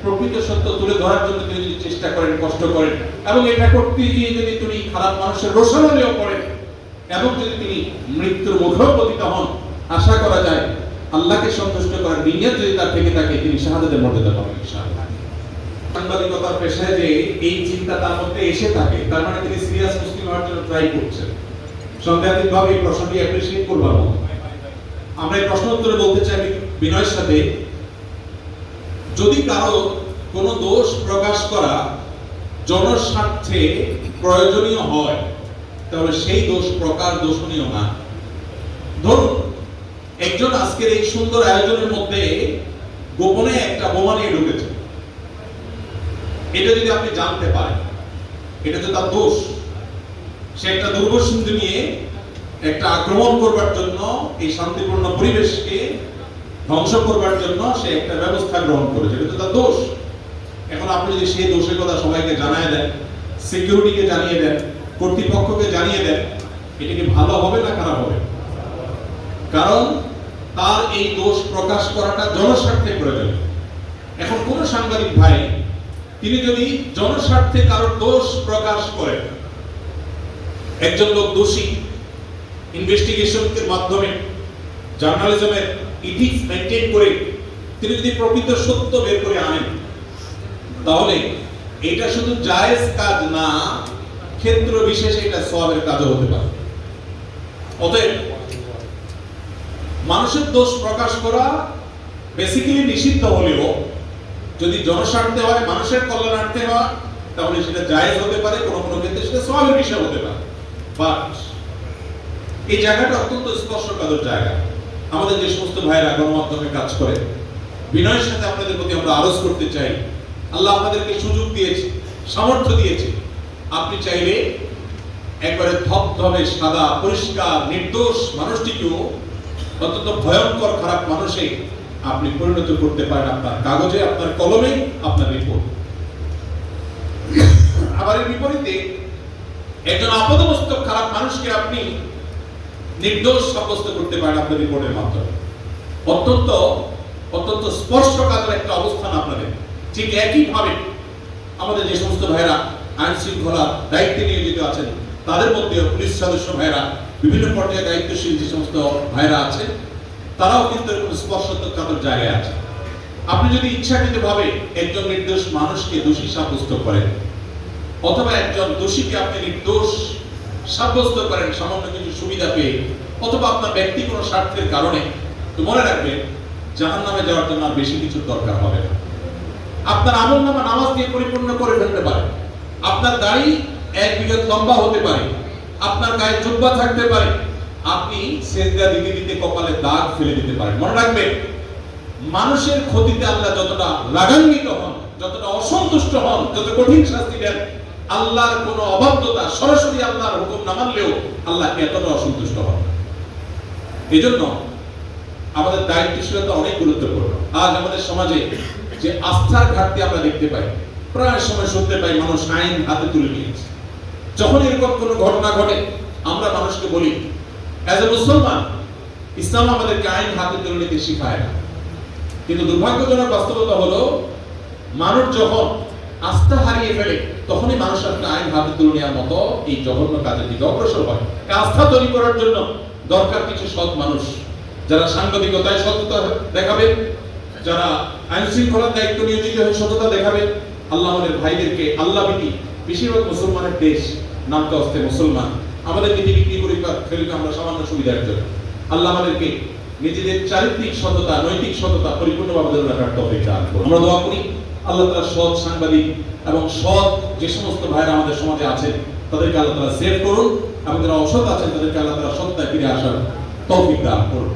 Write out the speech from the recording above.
প্রকৃত সত্য তুলে ধরার জন্য তিনি যদি চেষ্টা করেন, কষ্ট করেন, এবং এটা করতে গিয়ে যদি তিনি খারাপ মানুষের রোষানলেও পড়েন, এবং যদি তিনি মৃত্যুর মুখেও পতিত হন, আশা করা যায় আল্লাহকে সন্তুষ্ট করার নিয়ত যদি তার থেকে থাকে, তিনি শাহাদাতের মর্যাদা পাবেন ইনশাআল্লাহ। সাংবাদিকতার পেশায় যে এই চিন্তা তার মধ্যে এসে থাকে, তার মানে তিনি সিরিয়াস মুসলিম হওয়ার জন্য ট্রাই করছেন। সন্দেহাতীতভাবে এই প্রশ্নটি অ্যাপ্রিশিয়েট করবার মতো। আমরা এই প্রশ্ন উত্তরে বলতে চাই বিনয়ের সাথে, যদি কারো কোনো দোষ প্রকাশ করা জনস্বার্থে প্রয়োজনীয় হয়, তাহলে সেই দোষ প্রকার দোষণীয় না। ধরুন একজন আজকের এই সুন্দর আয়োজনের মধ্যে গোপনে একটা বোমা নিয়ে ঢুকেছে, এটা যদি আপনি জানতে পারেন, এটা তো তার দোষ। সে একটা দুর্বসিন্ধু নিয়ে একটা আক্রমণ করবার জন্য, এই শান্তিপূর্ণ পরিবেশকে ধ্বংস করবার জন্য সে একটা ব্যবস্থা গ্রহণ করেছে, এটা তো তার দোষ। এখন আপনি যদি সেই দোষের কথা সবাইকে জানিয়ে দেন, সিকিউরিটিকে জানিয়ে দেন, কর্তৃপক্ষকে জানিয়ে দেন, এটা কি ভালো হবে না খারাপ হবে? কারণ তার এই দোষ প্রকাশ করাটা জনস্বার্থে প্রয়োজন। এখন কোন সাংবাদিক ভাই তিনি যদি জনস্বার্থে কারোর দোষ প্রকাশ করেন, একজন লোক দোষী, ইনভেস্টিগেশনের মাধ্যমে জার্নালিজমের ইথিক্স মেইনটেইন করে তিনি যদি প্রকৃত সত্য বের করে আনেন, তাহলে এটা শুধু জায়েজ কাজ না, ক্ষেত্র বিশেষে এটা সওয়াবের কাজও হতে পারে। অতএব মানুষের দোষ প্রকাশ করা বেসিক্যালি নিষিদ্ধ হলেও যদি জনস্বার্থে হয়, মানুষের কল্যাণার্থে হয়, তাহলে সেটা জায়েজ হতে পারে, কোনো কোনো ক্ষেত্রে সেটা সওয়াবের বিষয় হতে পারে। বাট এই জায়গাটা অত্যন্ত স্পর্শকাতর জায়গা। আমাদের যে সমস্ত ভাইয়েরা গণমাধ্যমে কাজ করে, বিনয়ের সাথে আপনাদের প্রতি আমরা আরজ করতে চাই, আল্লাহ আপনাদেরকে সুযোগ দিয়েছে, সামর্থ্য দিয়েছে। আপনি চাইলে একবারে ধবধবে সাদা পরিষ্কার নির্দোষ মানুষটিকেও অত্যন্ত ভয়ঙ্কর খারাপ মানুষে আপনি পরিণত করতে পারেন, আপনার কাগজে, আপনার কলমে, আপনার রিপোর্ট। আবার এর বিপরীতে একজন আপদমস্তক খারাপ মানুষকে আপনি নির্দোষ সাব্যস্ত করতে পারেন আপনার রিপোর্টের মাধ্যমে। অত্যন্ত অত্যন্ত স্পর্শকাতর একটা অবস্থান আপনাদের। ঠিক একইভাবে আমাদের যে সমস্ত ভাইরা আইন শৃঙ্খলা দায়িত্বে নিয়োজিত আছেন, তাদের মধ্যে পুলিশ সদস্য ভাইরা, বিভিন্ন পর্যায়ে দায়িত্বশীল যে সমস্ত ভাইরা আছেন, তারাও কিন্তু এরকম স্পর্শকাতর জায়গায় আছে। আপনি যদি ইচ্ছাকৃতভাবে একজন নির্দোষ মানুষকে দোষী সাব্যস্ত করেন, অথবা একজন দোষীকে আপনি নির্দোষ সাব্যস্ত করেন সামান্য কিছু সুবিধা পেয়ে, অথবা আপনার ব্যক্তি কোনো স্বার্থের কারণে, তো মনে রাখবেন জাহান্নামে যাওয়ার জন্য আর বেশি কিছুর দরকার হবে না। আপনার আমলনামা নামাজ দিয়ে পরিপূর্ণ করে ফেলতে পারে, আপনার দাড়ি 1 বিঘত লম্বা হতে পারে, আপনার গায়ে জুব্বা থাকতে পারে, আপনি সেজদা দিতে দিতে কপালে দাগ ফেলে দিতে পারেন। মনে রাখবেন মানুষের ক্ষতিতে আল্লাহ যতটা রাগান্বিত হন, যতটা অসন্তুষ্ট হন, যত কঠিন শাস্তি দেন, আল্লাহর কোন অবাধ্যতা, সরাসরি আল্লাহর হুকুম না মানলেও আল্লাহ এতটা অসন্তুষ্ট হন। এজন্য আমাদের দায়িত্বশীলতা অনেক গুরুত্বপূর্ণ। আজ আমাদের সমাজে যে আস্থার ঘাটতি আমরা দেখতে পাই, প্রায় সময় শুনতে পাই মানুষ আইন হাতে তুলে নিয়েছে। যখন এরকম কোনো ঘটনা ঘটে, আমরা মানুষকে বলি, অ্যাজ এ মুসলমান ইসলাম আমাদেরকে আইন হাতে তুলে নিতে শিখায় না। কিন্তু দুর্ভাগ্যজনক বাস্তবতা হলো, মানুষ যখন আস্থা হারিয়ে ফেলে, তখনই মানুষ আসলে আইন হাতে তুলে নেওয়ার মতো এই জঘন্য কাজের দিকে অগ্রসর হয়। আস্থা তৈরি করার জন্য দরকার কিছু সৎ মানুষ, যারা সাংবাদিকতায় সততা দেখাবেন, যারা আইন শৃঙ্খলার দায়িত্ব নিয়োজিত হয়ে সততা দেখাবেন। আল্লাহ আমাদের ভাইদেরকে, আল্লাহ বিটি, বেশিরভাগ মুসলমানের দেশ, নামতে আসতে মুসলমান, আমাদেরকে বিক্রি করে ফেলবে আমরা সামান্য সুবিধার জন্য। আল্লাহ আমাদেরকে নিজেদের চারিত্রিক সততা, নৈতিক সততা পরিপূর্ণভাবে ধরে রাখার তৌফিক দান করুন। আমরা দোয়া করি আল্লাহ তাআলা সৎ সাংবাদিক এবং সৎ যে সমস্ত ভাইরা আমাদের সমাজে আছেন, তাদেরকে আল্লাহ তাআলা সেভ করুন, এবং যারা অসৎ আছেন তাদেরকে আল্লাহ তাআলা সত্যায় ফিরে আসার তৌফিক দান করুন।